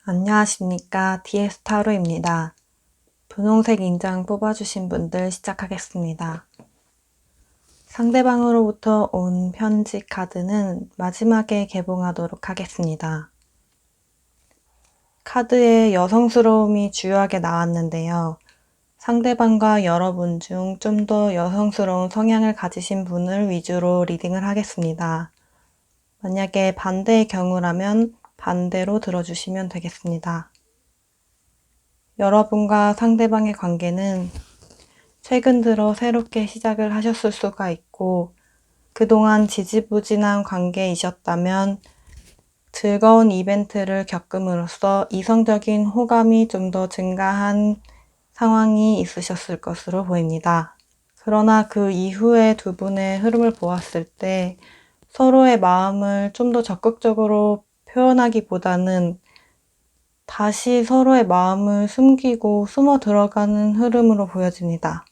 안녕하십니까. DS타로입니다. 분홍색 인장 뽑아주신 분들 시작하겠습니다. 상대방으로부터 온 편지 카드는 마지막에 개봉하도록 하겠습니다. 카드에 여성스러움이 주요하게 나왔는데요. 상대방과 여러분 중 좀 더 여성스러운 성향을 가지신 분을 위주로 리딩을 하겠습니다. 만약에 반대의 경우라면 반대로 들어주시면 되겠습니다. 여러분과 상대방의 관계는 최근 들어 새롭게 시작을 하셨을 수가 있고, 그동안 지지부진한 관계이셨다면 즐거운 이벤트를 겪음으로써 이성적인 호감이 좀 더 증가한 상황이 있으셨을 것으로 보입니다. 그러나 그 이후에 두 분의 흐름을 보았을 때 서로의 마음을 좀 더 적극적으로 표현하기보다는 다시 서로의 마음을 숨기고 숨어 들어가는 흐름으로 보여집니다.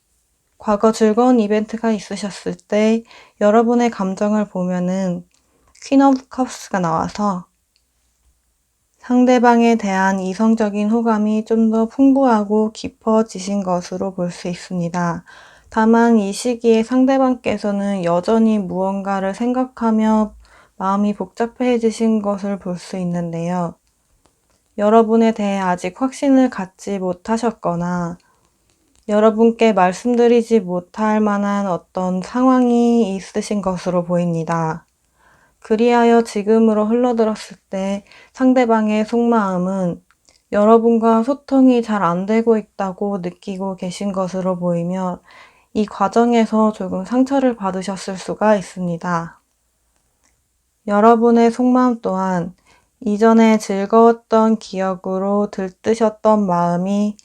과거 즐거운 이벤트가 있으셨을 때 여러분의 감정을 보면은 퀸 오브 컵스가 나와서 상대방에 대한 이성적인 호감이 좀 더 풍부하고 깊어지신 것으로 볼 수 있습니다. 다만 이 시기에 상대방께서는 여전히 무언가를 생각하며 마음이 복잡해지신 것을 볼 수 있는데요. 여러분에 대해 아직 확신을 갖지 못하셨거나 여러분께 말씀드리지 못할 만한 어떤 상황이 있으신 것으로 보입니다. 그리하여 지금으로 흘러들었을 때 상대방의 속마음은 여러분과 소통이 잘 안 되고 있다고 느끼고 계신 것으로 보이며 이 과정에서 조금 상처를 받으셨을 수가 있습니다. 여러분의 속마음 또한 이전에 즐거웠던 기억으로 들뜨셨던 마음이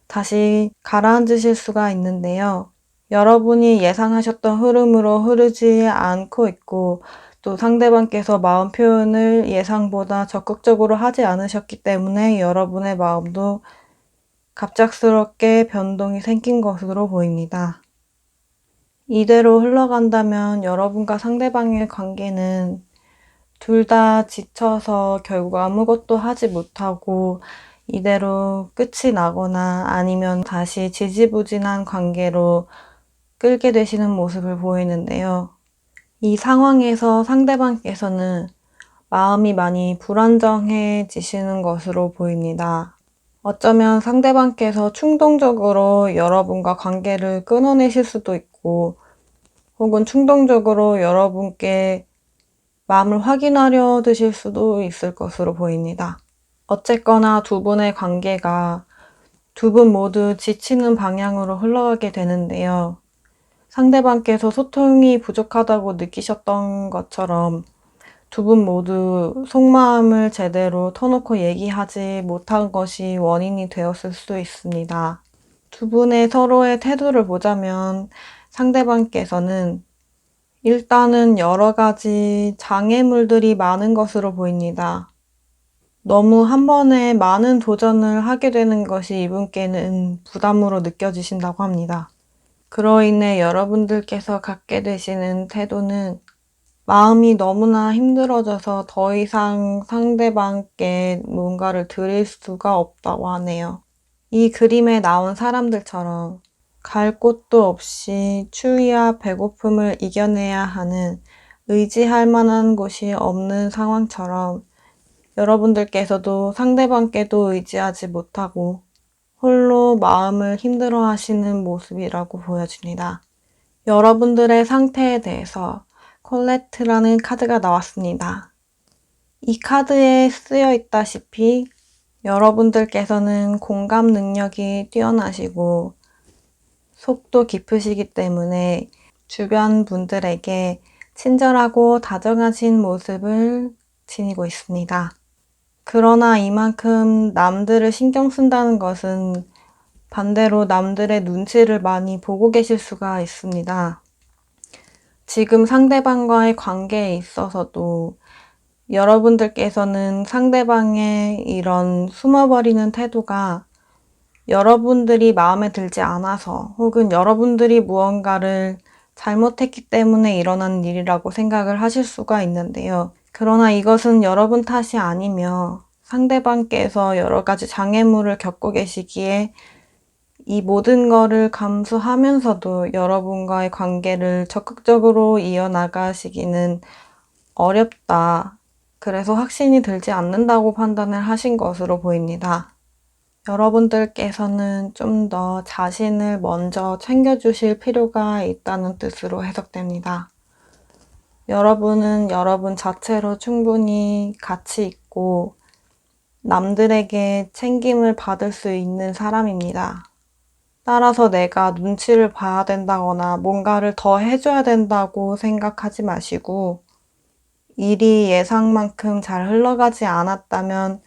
다시 가라앉으실 수가 있는데요. 여러분이 예상하셨던 흐름으로 흐르지 않고 있고 또 상대방께서 마음 표현을 예상보다 적극적으로 하지 않으셨기 때문에 여러분의 마음도 갑작스럽게 변동이 생긴 것으로 보입니다. 이대로 흘러간다면 여러분과 상대방의 관계는 둘 다 지쳐서 결국 아무것도 하지 못하고 이대로 끝이 나거나 아니면 다시 지지부진한 관계로 끌게 되시는 모습을 보이는데요. 이 상황에서 상대방께서는 마음이 많이 불안정해지시는 것으로 보입니다. 어쩌면 상대방께서 충동적으로 여러분과 관계를 끊어내실 수도 있고 혹은 충동적으로 여러분께 마음을 확인하려 드실 수도 있을 것으로 보입니다. 어쨌거나 두 분의 관계가 두 분 모두 지치는 방향으로 흘러가게 되는데요. 상대방께서 소통이 부족하다고 느끼셨던 것처럼 두 분 모두 속마음을 제대로 터놓고 얘기하지 못한 것이 원인이 되었을 수도 있습니다. 두 분의 서로의 태도를 보자면 상대방께서는 일단은 여러 가지 장애물들이 많은 것으로 보입니다. 너무 한 번에 많은 도전을 하게 되는 것이 이분께는 부담으로 느껴지신다고 합니다. 그로 인해 여러분들께서 갖게 되시는 태도는 마음이 너무나 힘들어져서 더 이상 상대방께 뭔가를 드릴 수가 없다고 하네요. 이 그림에 나온 사람들처럼 갈 곳도 없이 추위와 배고픔을 이겨내야 하는 의지할 만한 곳이 없는 상황처럼 여러분들께서도 상대방께도 의지하지 못하고 홀로 마음을 힘들어 하시는 모습이라고 보여집니다. 여러분들의 상태에 대해서 콜레트라는 카드가 나왔습니다. 이 카드에 쓰여 있다시피 여러분들께서는 공감 능력이 뛰어나시고 속도 깊으시기 때문에 주변 분들에게 친절하고 다정하신 모습을 지니고 있습니다. 그러나 이만큼 남들을 신경 쓴다는 것은 반대로 남들의 눈치를 많이 보고 계실 수가 있습니다. 지금 상대방과의 관계에 있어서도 여러분들께서는 상대방의 이런 숨어버리는 태도가 여러분들이 마음에 들지 않아서 혹은 여러분들이 무언가를 잘못했기 때문에 일어난 일이라고 생각을 하실 수가 있는데요. 그러나 이것은 여러분 탓이 아니며 상대방께서 여러 가지 장애물을 겪고 계시기에 이 모든 거를 감수하면서도 여러분과의 관계를 적극적으로 이어나가시기는 어렵다. 그래서 확신이 들지 않는다고 판단을 하신 것으로 보입니다. 여러분들께서는 좀 더 자신을 먼저 챙겨주실 필요가 있다는 뜻으로 해석됩니다. 여러분은 여러분 자체로 충분히 가치 있고 남들에게 챙김을 받을 수 있는 사람입니다. 따라서 내가 눈치를 봐야 된다거나 뭔가를 더 해줘야 된다고 생각하지 마시고 일이 예상만큼 잘 흘러가지 않았다면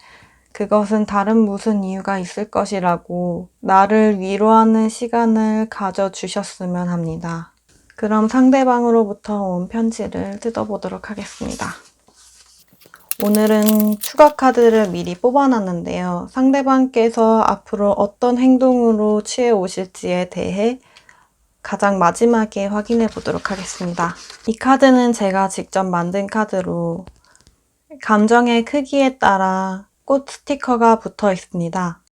그것은 다른 무슨 이유가 있을 것이라고 나를 위로하는 시간을 가져주셨으면 합니다. 그럼 상대방으로부터 온 편지를 뜯어보도록 하겠습니다. 오늘은 추가 카드를 미리 뽑아놨는데요. 상대방께서 앞으로 어떤 행동으로 취해 오실지에 대해 가장 마지막에 확인해 보도록 하겠습니다. 이 카드는 제가 직접 만든 카드로 감정의 크기에 따라 꽃 스티커가 붙어 있습니다.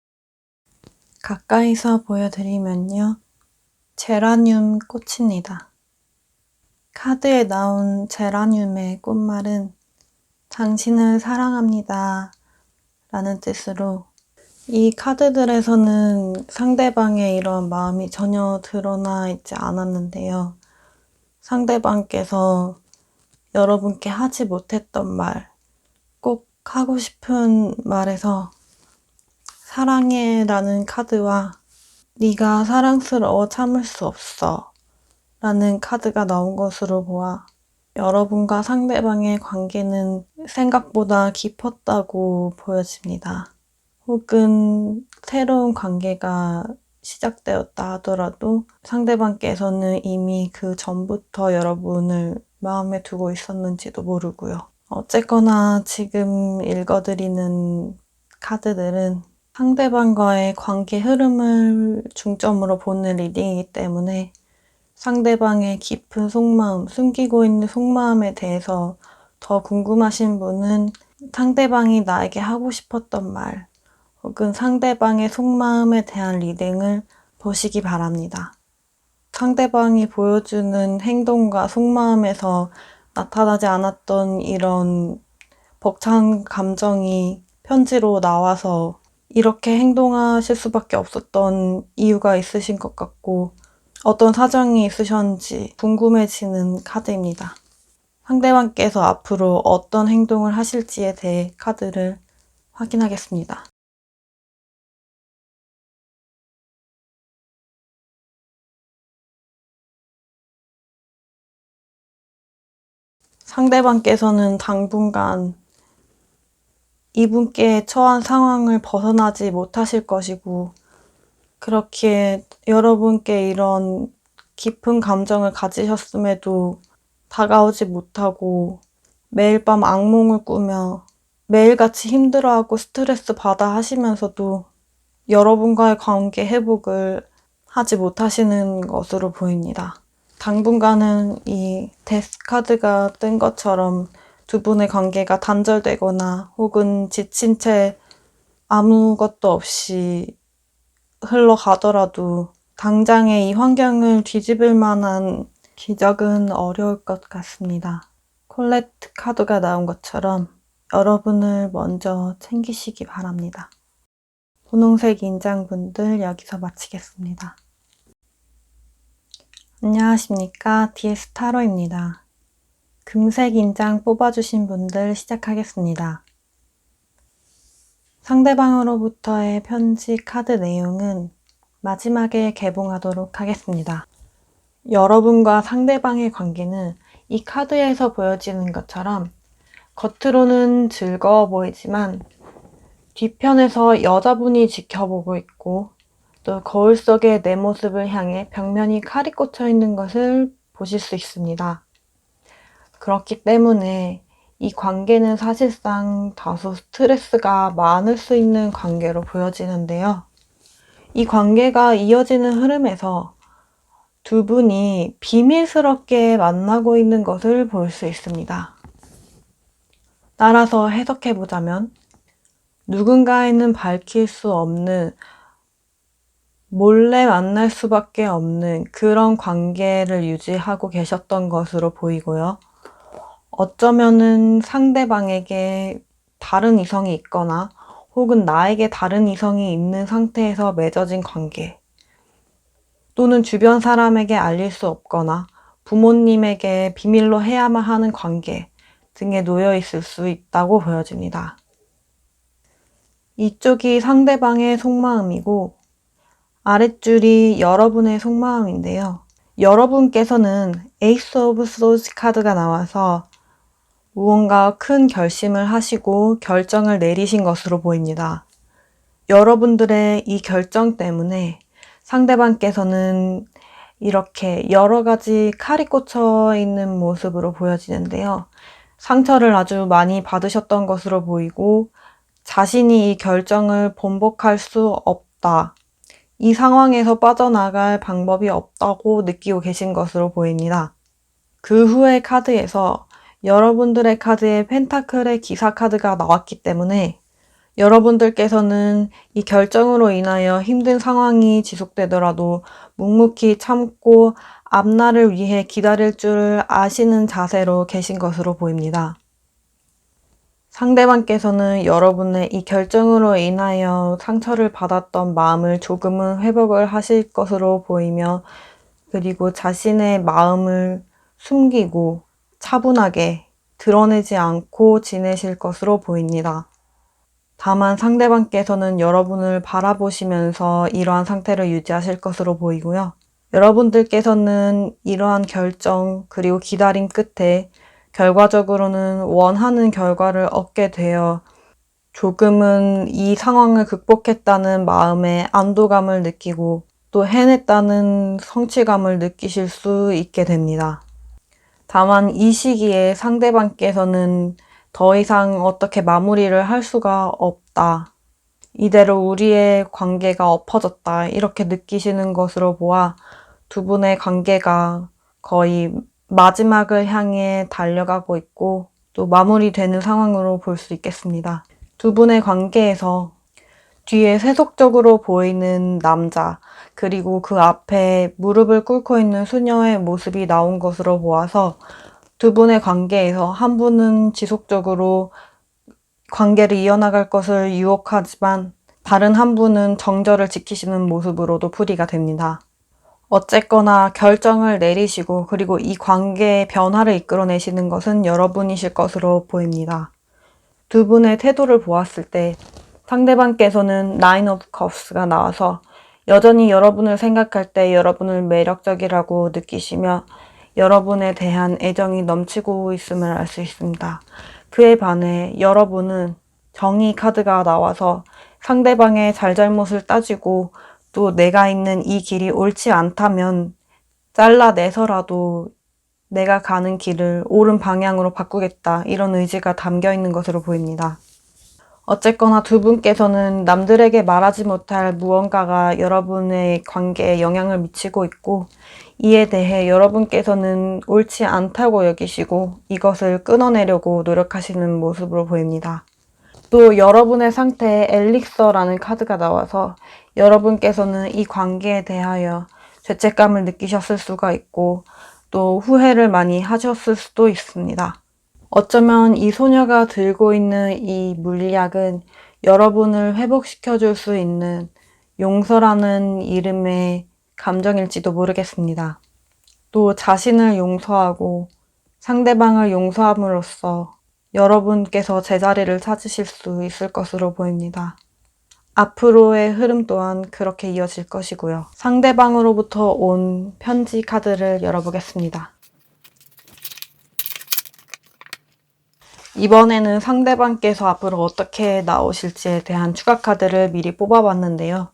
가까이서 보여드리면요. 제라늄 꽃입니다. 카드에 나온 제라늄의 꽃말은 당신을 사랑합니다 라는 뜻으로 이 카드들에서는 상대방의 이런 마음이 전혀 드러나 있지 않았는데요. 상대방께서 여러분께 하지 못했던 말, 꼭 하고 싶은 말에서 사랑해 라는 카드와 네가 사랑스러워 참을 수 없어 라는 카드가 나온 것으로 보아 여러분과 상대방의 관계는 생각보다 깊었다고 보여집니다. 혹은 새로운 관계가 시작되었다 하더라도 상대방께서는 이미 그 전부터 여러분을 마음에 두고 있었는지도 모르고요. 어쨌거나 지금 읽어드리는 카드들은 상대방과의 관계 흐름을 중점으로 보는 리딩이기 때문에 상대방의 깊은 속마음, 숨기고 있는 속마음에 대해서 더 궁금하신 분은 상대방이 나에게 하고 싶었던 말 혹은 상대방의 속마음에 대한 리딩을 보시기 바랍니다. 상대방이 보여주는 행동과 속마음에서 나타나지 않았던 이런 벅찬 감정이 편지로 나와서 이렇게 행동하실 수밖에 없었던 이유가 있으신 것 같고 어떤 사정이 있으셨는지 궁금해지는 카드입니다. 상대방께서 앞으로 어떤 행동을 하실지에 대해 카드를 확인하겠습니다. 상대방께서는 당분간 이분께 처한 상황을 벗어나지 못하실 것이고 그렇게 여러분께 이런 깊은 감정을 가지셨음에도 다가오지 못하고 매일 밤 악몽을 꾸며 매일같이 힘들어하고 스트레스 받아 하시면서도 여러분과의 관계 회복을 하지 못하시는 것으로 보입니다. 당분간은 이 데스 카드가 뜬 것처럼 두 분의 관계가 단절되거나 혹은 지친 채 아무것도 없이 흘러가더라도 당장의 이 환경을 뒤집을 만한 기적은 어려울 것 같습니다. 콜레트 카드가 나온 것처럼 여러분을 먼저 챙기시기 바랍니다. 분홍색 인장분들 여기서 마치겠습니다. 안녕하십니까. DS 타로입니다. 금색 인장 뽑아주신 분들 시작하겠습니다. 상대방으로부터의 편지 카드 내용은 마지막에 개봉하도록 하겠습니다. 여러분과 상대방의 관계는 이 카드에서 보여지는 것처럼 겉으로는 즐거워 보이지만 뒤편에서 여자분이 지켜보고 있고 또 거울 속의 내 모습을 향해 벽면이 칼이 꽂혀 있는 것을 보실 수 있습니다. 그렇기 때문에 이 관계는 사실상 다소 스트레스가 많을 수 있는 관계로 보여지는데요. 이 관계가 이어지는 흐름에서 두 분이 비밀스럽게 만나고 있는 것을 볼 수 있습니다. 따라서 해석해보자면 누군가에는 밝힐 수 없는, 몰래 만날 수밖에 없는 그런 관계를 유지하고 계셨던 것으로 보이고요. 어쩌면은 상대방에게 다른 이성이 있거나 혹은 나에게 다른 이성이 있는 상태에서 맺어진 관계, 또는 주변 사람에게 알릴 수 없거나 부모님에게 비밀로 해야만 하는 관계 등에 놓여 있을 수 있다고 보여집니다. 이쪽이 상대방의 속마음이고 아랫줄이 여러분의 속마음인데요. 여러분께서는 에이스 오브 소드 카드가 나와서 무언가 큰 결심을 하시고 결정을 내리신 것으로 보입니다. 여러분들의 이 결정 때문에 상대방께서는 이렇게 여러 가지 칼이 꽂혀 있는 모습으로 보여지는데요. 상처를 아주 많이 받으셨던 것으로 보이고 자신이 이 결정을 번복할 수 없다, 이 상황에서 빠져나갈 방법이 없다고 느끼고 계신 것으로 보입니다. 그 후의 카드에서 여러분들의 카드에 펜타클의 기사 카드가 나왔기 때문에 여러분들께서는 이 결정으로 인하여 힘든 상황이 지속되더라도 묵묵히 참고 앞날을 위해 기다릴 줄 아시는 자세로 계신 것으로 보입니다. 상대방께서는 여러분의 이 결정으로 인하여 상처를 받았던 마음을 조금은 회복을 하실 것으로 보이며, 그리고 자신의 마음을 숨기고 차분하게 드러내지 않고 지내실 것으로 보입니다. 다만 상대방께서는 여러분을 바라보시면서 이러한 상태를 유지하실 것으로 보이고요. 여러분들께서는 이러한 결정 그리고 기다림 끝에 결과적으로는 원하는 결과를 얻게 되어 조금은 이 상황을 극복했다는 마음에 안도감을 느끼고 또 해냈다는 성취감을 느끼실 수 있게 됩니다. 다만 이 시기에 상대방께서는 더 이상 어떻게 마무리를 할 수가 없다, 이대로 우리의 관계가 엎어졌다, 이렇게 느끼시는 것으로 보아 두 분의 관계가 거의 마지막을 향해 달려가고 있고 또 마무리되는 상황으로 볼 수 있겠습니다. 두 분의 관계에서 뒤에 세속적으로 보이는 남자, 그리고 그 앞에 무릎을 꿇고 있는 수녀의 모습이 나온 것으로 보아서 두 분의 관계에서 한 분은 지속적으로 관계를 이어나갈 것을 유혹하지만 다른 한 분은 정절을 지키시는 모습으로도 풀이가 됩니다. 어쨌거나 결정을 내리시고 그리고 이 관계의 변화를 이끌어내시는 것은 여러분이실 것으로 보입니다. 두 분의 태도를 보았을 때 상대방께서는 나인 오브 컵스가 나와서 여전히 여러분을 생각할 때 여러분을 매력적이라고 느끼시며 여러분에 대한 애정이 넘치고 있음을 알 수 있습니다. 그에 반해 여러분은 정의 카드가 나와서 상대방의 잘잘못을 따지고 또 내가 있는 이 길이 옳지 않다면 잘라내서라도 내가 가는 길을 옳은 방향으로 바꾸겠다, 이런 의지가 담겨 있는 것으로 보입니다. 어쨌거나 두 분께서는 남들에게 말하지 못할 무언가가 여러분의 관계에 영향을 미치고 있고 이에 대해 여러분께서는 옳지 않다고 여기시고 이것을 끊어내려고 노력하시는 모습으로 보입니다. 또 여러분의 상태에 엘릭서라는 카드가 나와서 여러분께서는 이 관계에 대하여 죄책감을 느끼셨을 수가 있고 또 후회를 많이 하셨을 수도 있습니다. 어쩌면 이 소녀가 들고 있는 이 물약은 여러분을 회복시켜 줄 수 있는 용서라는 이름의 감정일지도 모르겠습니다. 또 자신을 용서하고 상대방을 용서함으로써 여러분께서 제자리를 찾으실 수 있을 것으로 보입니다. 앞으로의 흐름 또한 그렇게 이어질 것이고요. 상대방으로부터 온 편지 카드를 열어보겠습니다. 이번에는 상대방께서 앞으로 어떻게 나오실지에 대한 추가 카드를 미리 뽑아봤는데요.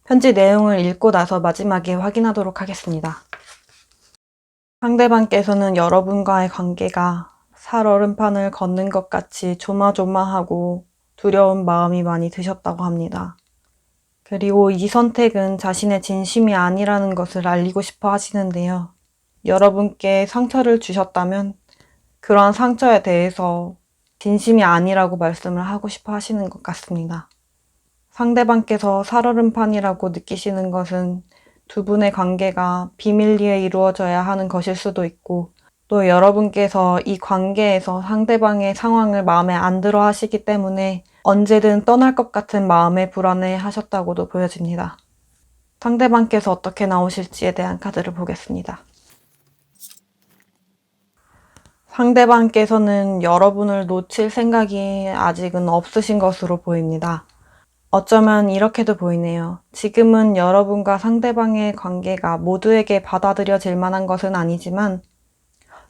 편지 내용을 읽고 나서 마지막에 확인하도록 하겠습니다. 상대방께서는 여러분과의 관계가 살얼음판을 걷는 것 같이 조마조마하고 두려운 마음이 많이 드셨다고 합니다. 그리고 이 선택은 자신의 진심이 아니라는 것을 알리고 싶어 하시는데요. 여러분께 상처를 주셨다면 그러한 상처에 대해서 진심이 아니라고 말씀을 하고 싶어 하시는 것 같습니다. 상대방께서 살얼음판이라고 느끼시는 것은 두 분의 관계가 비밀리에 이루어져야 하는 것일 수도 있고, 또 여러분께서 이 관계에서 상대방의 상황을 마음에 안 들어 하시기 때문에 언제든 떠날 것 같은 마음에 불안해 하셨다고도 보여집니다. 상대방께서 어떻게 나오실지에 대한 카드를 보겠습니다. 상대방께서는 여러분을 놓칠 생각이 아직은 없으신 것으로 보입니다. 어쩌면 이렇게도 보이네요. 지금은 여러분과 상대방의 관계가 모두에게 받아들여질 만한 것은 아니지만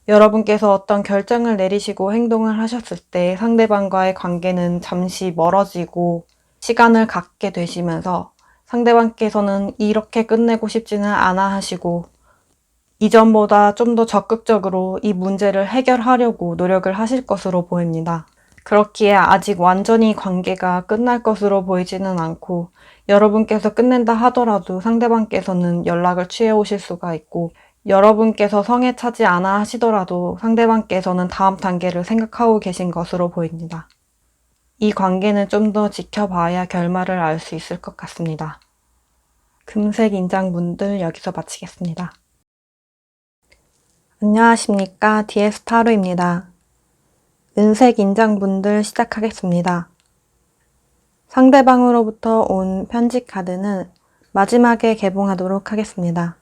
여러분께서 어떤 결정을 내리시고 행동을 하셨을 때 상대방과의 관계는 잠시 멀어지고 시간을 갖게 되시면서 상대방께서는 이렇게 끝내고 싶지는 않아 하시고 이전보다 좀 더 적극적으로 이 문제를 해결하려고 노력을 하실 것으로 보입니다. 그렇기에 아직 완전히 관계가 끝날 것으로 보이지는 않고 여러분께서 끝낸다 하더라도 상대방께서는 연락을 취해 오실 수가 있고 여러분께서 성에 차지 않아 하시더라도 상대방께서는 다음 단계를 생각하고 계신 것으로 보입니다. 이 관계는 좀 더 지켜봐야 결말을 알 수 있을 것 같습니다. 금색 인장분들 여기서 마치겠습니다. 안녕하십니까, DS 타로입니다. 은색 인장분들 시작하겠습니다. 상대방으로부터 온 편지 카드는 마지막에 개봉하도록 하겠습니다.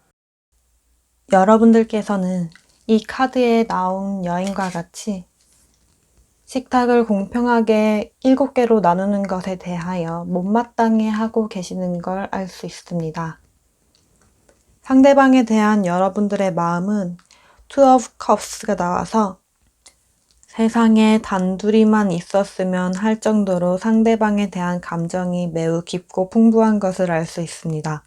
여러분들께서는 이 카드에 나온 여인과 같이 식탁을 공평하게 7개로 나누는 것에 대하여 못마땅해 하고 계시는 걸 알 수 있습니다. 상대방에 대한 여러분들의 마음은 Two of Cups가 나와서 세상에 단둘이만 있었으면 할 정도로 상대방에 대한 감정이 매우 깊고 풍부한 것을 알 수 있습니다.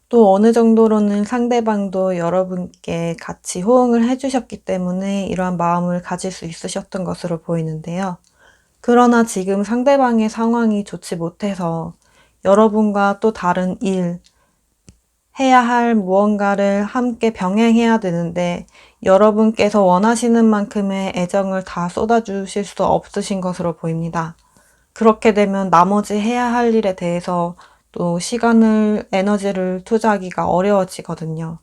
또 어느 정도로는 상대방도 여러분께 같이 호응을 해주셨기 때문에 이러한 마음을 가질 수 있으셨던 것으로 보이는데요. 그러나 지금 상대방의 상황이 좋지 못해서 여러분과 또 다른 일, 해야 할 무언가를 함께 병행해야 되는데 여러분께서 원하시는 만큼의 애정을 다 쏟아주실 수 없으신 것으로 보입니다. 그렇게 되면 나머지 해야 할 일에 대해서 또 시간을, 에너지를 투자하기가 어려워지거든요.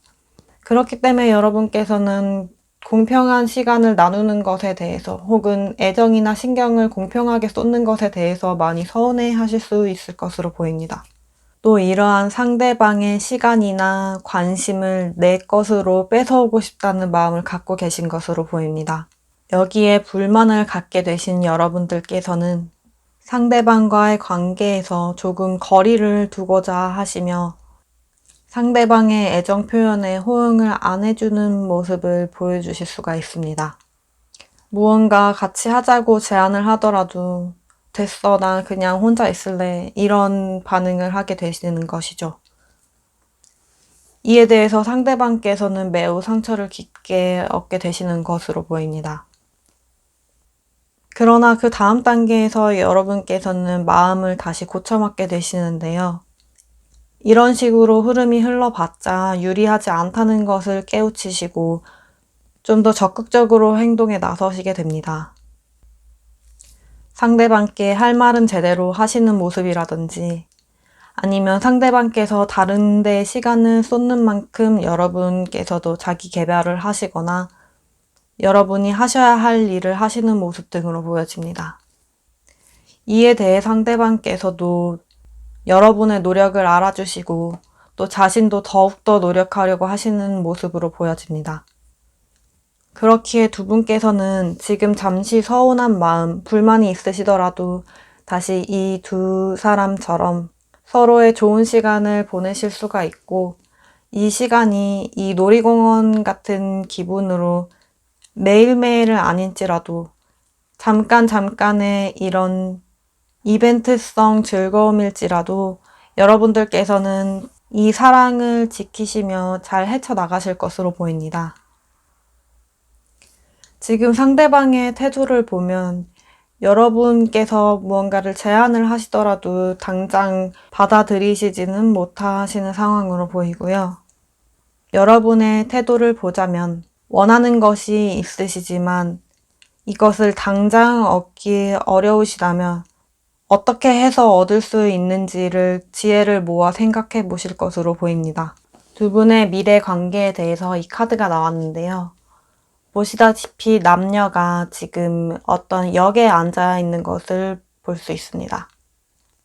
그렇기 때문에 여러분께서는 공평한 시간을 나누는 것에 대해서 혹은 애정이나 신경을 공평하게 쏟는 것에 대해서 많이 서운해 하실 수 있을 것으로 보입니다. 또 이러한 상대방의 시간이나 관심을 내 것으로 뺏어오고 싶다는 마음을 갖고 계신 것으로 보입니다. 여기에 불만을 갖게 되신 여러분들께서는 상대방과의 관계에서 조금 거리를 두고자 하시며 상대방의 애정 표현에 호응을 안 해주는 모습을 보여주실 수가 있습니다. 무언가 같이 하자고 제안을 하더라도 됐어, 나 그냥 혼자 있을래, 이런 반응을 하게 되시는 것이죠. 이에 대해서 상대방께서는 매우 상처를 깊게 얻게 되시는 것으로 보입니다. 그러나 그 다음 단계에서 여러분께서는 마음을 다시 고쳐먹게 되시는데요. 이런 식으로 흐름이 흘러봤자 유리하지 않다는 것을 깨우치시고 좀 더 적극적으로 행동에 나서시게 됩니다. 상대방께 할 말은 제대로 하시는 모습이라든지 아니면 상대방께서 다른 데 시간을 쏟는 만큼 여러분께서도 자기 개발을 하시거나 여러분이 하셔야 할 일을 하시는 모습 등으로 보여집니다. 이에 대해 상대방께서도 여러분의 노력을 알아주시고 또 자신도 더욱더 노력하려고 하시는 모습으로 보여집니다. 그렇기에 두 분께서는 지금 잠시 서운한 마음, 불만이 있으시더라도 다시 이 두 사람처럼 서로의 좋은 시간을 보내실 수가 있고 이 시간이 이 놀이공원 같은 기분으로 매일매일은 아닐지라도 잠깐의 이런 이벤트성 즐거움일지라도 여러분들께서는 이 사랑을 지키시며 잘 헤쳐나가실 것으로 보입니다. 지금 상대방의 태도를 보면 여러분께서 무언가를 제안을 하시더라도 당장 받아들이시지는 못하시는 상황으로 보이고요. 여러분의 태도를 보자면 원하는 것이 있으시지만 이것을 당장 얻기 어려우시다면 어떻게 해서 얻을 수 있는지를 지혜를 모아 생각해 보실 것으로 보입니다. 두 분의 미래 관계에 대해서 이 카드가 나왔는데요. 보시다시피 남녀가 지금 어떤 역에 앉아 있는 것을 볼 수 있습니다.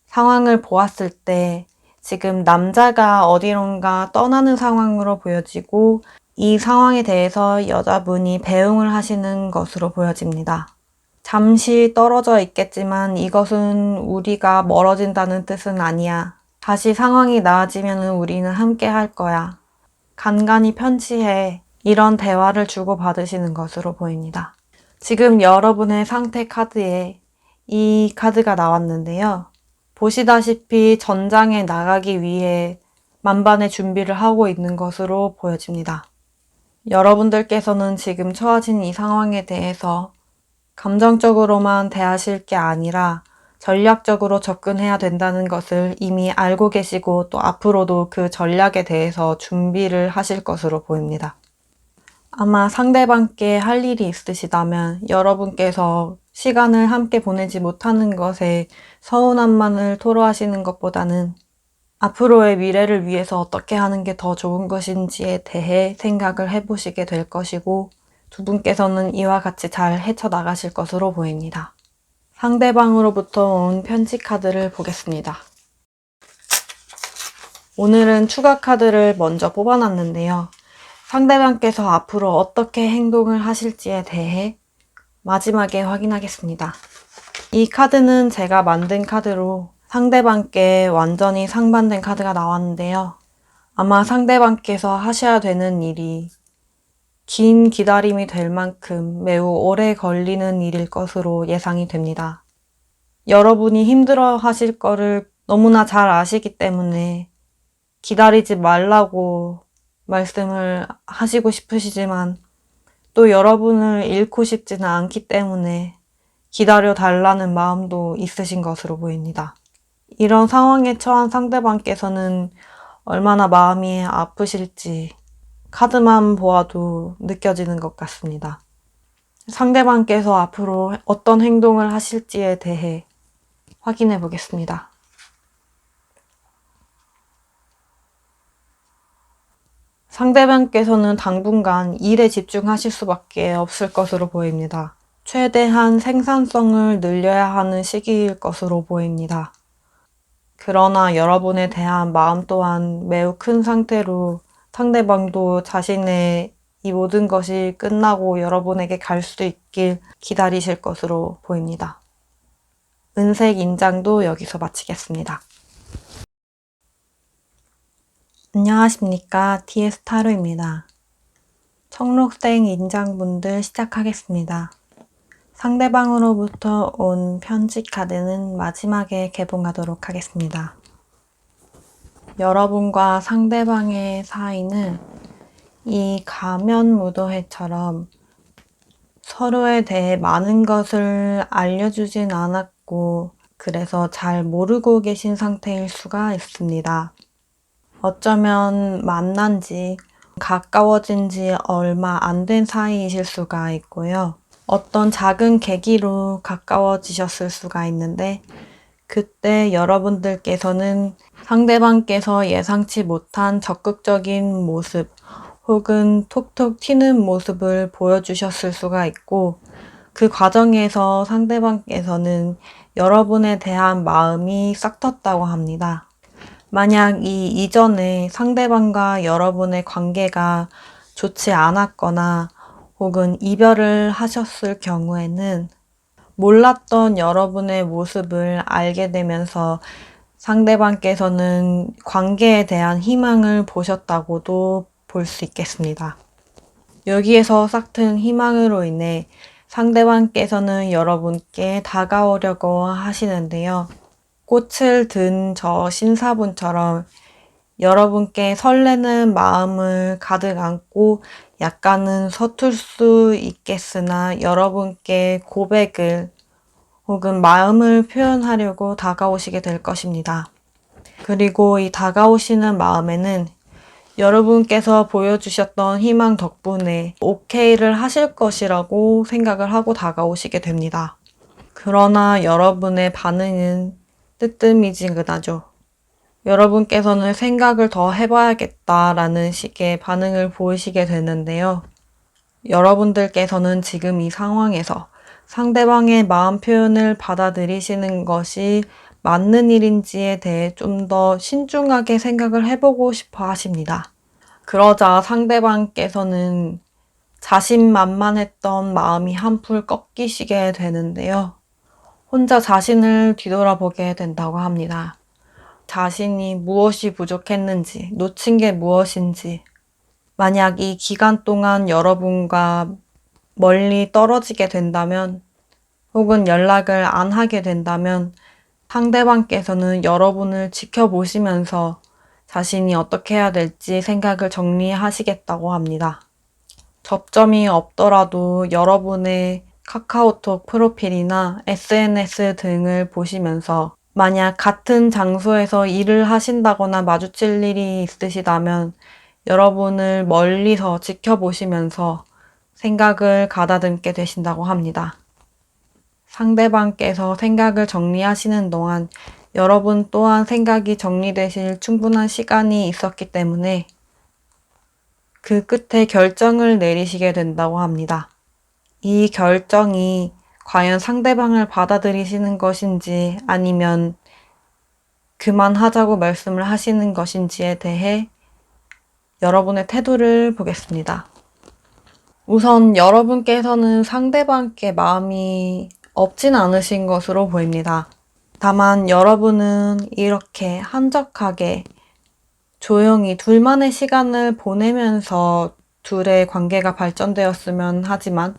상황을 보았을 때 지금 남자가 어디론가 떠나는 상황으로 보여지고 이 상황에 대해서 여자분이 배웅을 하시는 것으로 보여집니다. 잠시 떨어져 있겠지만 이것은 우리가 멀어진다는 뜻은 아니야. 다시 상황이 나아지면 우리는 함께 할 거야. 간간히 편치해. 이런 대화를 주고받으시는 것으로 보입니다. 지금 여러분의 상태 카드에 이 카드가 나왔는데요. 보시다시피 전장에 나가기 위해 만반의 준비를 하고 있는 것으로 보여집니다. 여러분들께서는 지금 처해진 이 상황에 대해서 감정적으로만 대하실 게 아니라 전략적으로 접근해야 된다는 것을 이미 알고 계시고 또 앞으로도 그 전략에 대해서 준비를 하실 것으로 보입니다. 아마 상대방께 할 일이 있으시다면 여러분께서 시간을 함께 보내지 못하는 것에 서운함만을 토로하시는 것보다는 앞으로의 미래를 위해서 어떻게 하는 게 더 좋은 것인지에 대해 생각을 해보시게 될 것이고 두 분께서는 이와 같이 잘 헤쳐나가실 것으로 보입니다. 상대방으로부터 온 편지 카드를 보겠습니다. 오늘은 추가 카드를 먼저 뽑아놨는데요. 상대방께서 앞으로 어떻게 행동을 하실지에 대해 마지막에 확인하겠습니다. 이 카드는 제가 만든 카드로 상대방께 완전히 상반된 카드가 나왔는데요. 아마 상대방께서 하셔야 되는 일이 긴 기다림이 될 만큼 매우 오래 걸리는 일일 것으로 예상이 됩니다. 여러분이 힘들어 하실 거를 너무나 잘 아시기 때문에 기다리지 말라고 말씀을 하시고 싶으시지만 또 여러분을 잃고 싶지는 않기 때문에 기다려 달라는 마음도 있으신 것으로 보입니다. 이런 상황에 처한 상대방께서는 얼마나 마음이 아프실지 카드만 보아도 느껴지는 것 같습니다. 상대방께서 앞으로 어떤 행동을 하실지에 대해 확인해 보겠습니다. 상대방께서는 당분간 일에 집중하실 수밖에 없을 것으로 보입니다. 최대한 생산성을 늘려야 하는 시기일 것으로 보입니다. 그러나 여러분에 대한 마음 또한 매우 큰 상태로 상대방도 자신의 이 모든 것이 끝나고 여러분에게 갈 수 있길 기다리실 것으로 보입니다. 은색 인장도 여기서 마치겠습니다. 안녕하십니까. DS 타로입니다. 청록색 인장분들 시작하겠습니다. 상대방으로부터 온 편지 카드는 마지막에 개봉하도록 하겠습니다. 여러분과 상대방의 사이는 이 가면무도회처럼 서로에 대해 많은 것을 알려주진 않았고 그래서 잘 모르고 계신 상태일 수가 있습니다. 어쩌면 만난 지 가까워진 지 얼마 안 된 사이이실 수가 있고요. 어떤 작은 계기로 가까워지셨을 수가 있는데 그때 여러분들께서는 상대방께서 예상치 못한 적극적인 모습 혹은 톡톡 튀는 모습을 보여주셨을 수가 있고 그 과정에서 상대방께서는 여러분에 대한 마음이 싹 텄다고 합니다. 만약 이 이전에 상대방과 여러분의 관계가 좋지 않았거나 혹은 이별을 하셨을 경우에는 몰랐던 여러분의 모습을 알게 되면서 상대방께서는 관계에 대한 희망을 보셨다고도 볼 수 있겠습니다. 여기에서 싹튼 희망으로 인해 상대방께서는 여러분께 다가오려고 하시는데요. 꽃을 든 저 신사분처럼 여러분께 설레는 마음을 가득 안고 약간은 서툴 수 있겠으나 여러분께 고백을 혹은 마음을 표현하려고 다가오시게 될 것입니다. 그리고 이 다가오시는 마음에는 여러분께서 보여주셨던 희망 덕분에 오케이를 하실 것이라고 생각을 하고 다가오시게 됩니다. 그러나 여러분의 반응은 뜨뜻미지근하죠. 여러분께서는 생각을 더 해봐야겠다라는 식의 반응을 보이시게 되는데요. 여러분들께서는 지금 이 상황에서 상대방의 마음 표현을 받아들이시는 것이 맞는 일인지에 대해 좀 더 신중하게 생각을 해보고 싶어 하십니다. 그러자 상대방께서는 자신만만했던 마음이 한풀 꺾이시게 되는데요. 혼자 자신을 뒤돌아보게 된다고 합니다. 자신이 무엇이 부족했는지, 놓친 게 무엇인지, 만약 이 기간 동안 여러분과 멀리 떨어지게 된다면, 혹은 연락을 안 하게 된다면, 상대방께서는 여러분을 지켜보시면서 자신이 어떻게 해야 될지 생각을 정리하시겠다고 합니다. 접점이 없더라도 여러분의 카카오톡 프로필이나 SNS 등을 보시면서 만약 같은 장소에서 일을 하신다거나 마주칠 일이 있으시다면 여러분을 멀리서 지켜보시면서 생각을 가다듬게 되신다고 합니다. 상대방께서 생각을 정리하시는 동안 여러분 또한 생각이 정리되실 충분한 시간이 있었기 때문에 그 끝에 결정을 내리시게 된다고 합니다. 이 결정이 과연 상대방을 받아들이시는 것인지 아니면 그만하자고 말씀을 하시는 것인지에 대해 여러분의 태도를 보겠습니다. 우선 여러분께서는 상대방께 마음이 없진 않으신 것으로 보입니다. 다만 여러분은 이렇게 한적하게 조용히 둘만의 시간을 보내면서 둘의 관계가 발전되었으면 하지만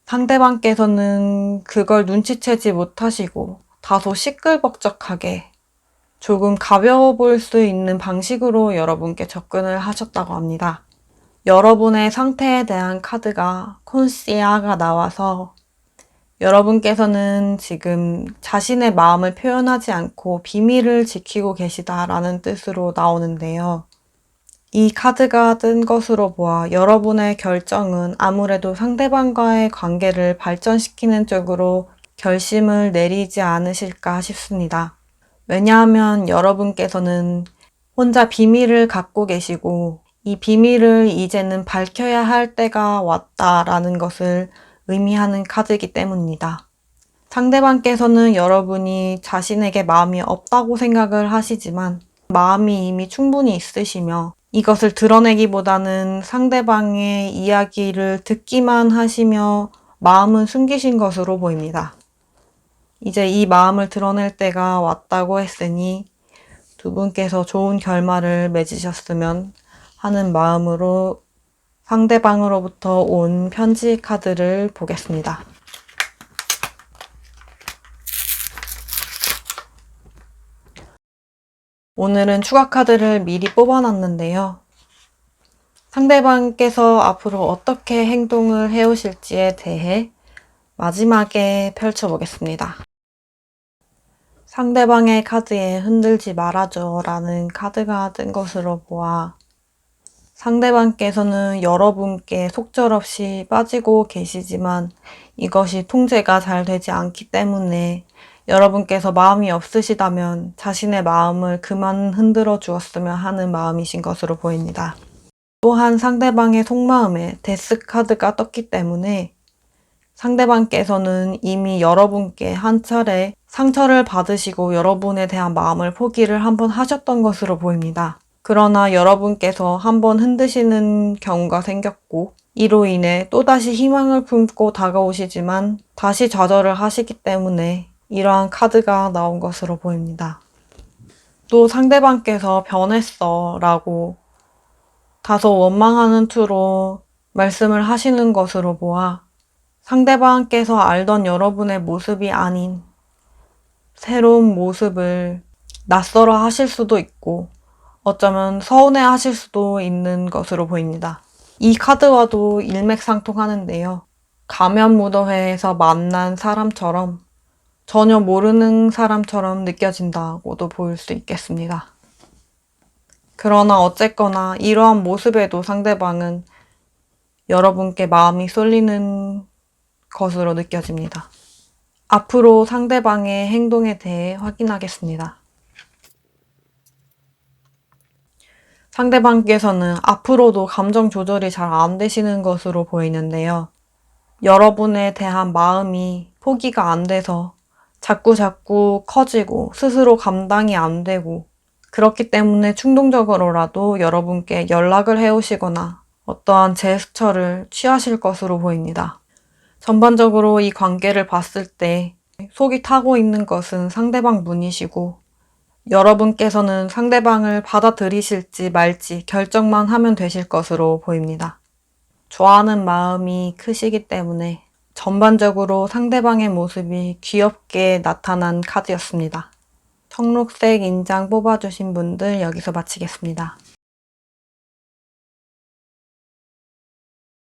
상대방께서는 그걸 눈치채지 못하시고 다소 시끌벅적하게 조금 가벼워 보일 수 있는 방식으로 여러분께 접근을 하셨다고 합니다. 여러분의 상태에 대한 카드가 콘시아가 나와서 여러분께서는 지금 자신의 마음을 표현하지 않고 비밀을 지키고 계시다라는 뜻으로 나오는데요. 이 카드가 뜬 것으로 보아 여러분의 결정은 아무래도 상대방과의 관계를 발전시키는 쪽으로 결심을 내리지 않으실까 싶습니다. 왜냐하면 여러분께서는 혼자 비밀을 갖고 계시고 이 비밀을 이제는 밝혀야 할 때가 왔다라는 것을 의미하는 카드이기 때문입니다. 상대방께서는 여러분이 자신에게 마음이 없다고 생각을 하시지만 마음이 이미 충분히 있으시며 이것을 드러내기보다는 상대방의 이야기를 듣기만 하시며 마음은 숨기신 것으로 보입니다. 이제 이 마음을 드러낼 때가 왔다고 했으니 두 분께서 좋은 결말을 맺으셨으면 하는 마음으로 상대방으로부터 온 편지 카드를 보겠습니다. 오늘은 추가 카드를 미리 뽑아놨는데요. 상대방께서 앞으로 어떻게 행동을 해오실지에 대해 마지막에 펼쳐보겠습니다. 상대방의 카드에 흔들지 말아줘 라는 카드가 뜬 것으로 보아 상대방께서는 여러분께 속절없이 빠지고 계시지만 이것이 통제가 잘 되지 않기 때문에 여러분께서 마음이 없으시다면 자신의 마음을 그만 흔들어 주었으면 하는 마음이신 것으로 보입니다. 또한 상대방의 속마음에 데스 카드가 떴기 때문에 상대방께서는 이미 여러분께 한 차례 상처를 받으시고 여러분에 대한 마음을 포기를 한번 하셨던 것으로 보입니다. 그러나 여러분께서 한번 흔드시는 경우가 생겼고 이로 인해 또다시 희망을 품고 다가오시지만 다시 좌절을 하시기 때문에 이러한 카드가 나온 것으로 보입니다. 또 상대방께서 변했어 라고 다소 원망하는 투로 말씀을 하시는 것으로 보아 상대방께서 알던 여러분의 모습이 아닌 새로운 모습을 낯설어 하실 수도 있고 어쩌면 서운해 하실 수도 있는 것으로 보입니다. 이 카드와도 일맥상통하는데요. 가면무도회에서 만난 사람처럼 전혀 모르는 사람처럼 느껴진다고도 보일 수 있겠습니다. 그러나 어쨌거나 이러한 모습에도 상대방은 여러분께 마음이 쏠리는 것으로 느껴집니다. 앞으로 상대방의 행동에 대해 확인하겠습니다. 상대방께서는 앞으로도 감정 조절이 잘 안 되시는 것으로 보이는데요. 여러분에 대한 마음이 포기가 안 돼서 자꾸 커지고 스스로 감당이 안 되고 그렇기 때문에 충동적으로라도 여러분께 연락을 해오시거나 어떠한 제스처를 취하실 것으로 보입니다. 전반적으로 이 관계를 봤을 때 속이 타고 있는 것은 상대방 분이시고 여러분께서는 상대방을 받아들이실지 말지 결정만 하면 되실 것으로 보입니다. 좋아하는 마음이 크시기 때문에 전반적으로 상대방의 모습이 귀엽게 나타난 카드였습니다. 청록색 인장 뽑아주신 분들 여기서 마치겠습니다.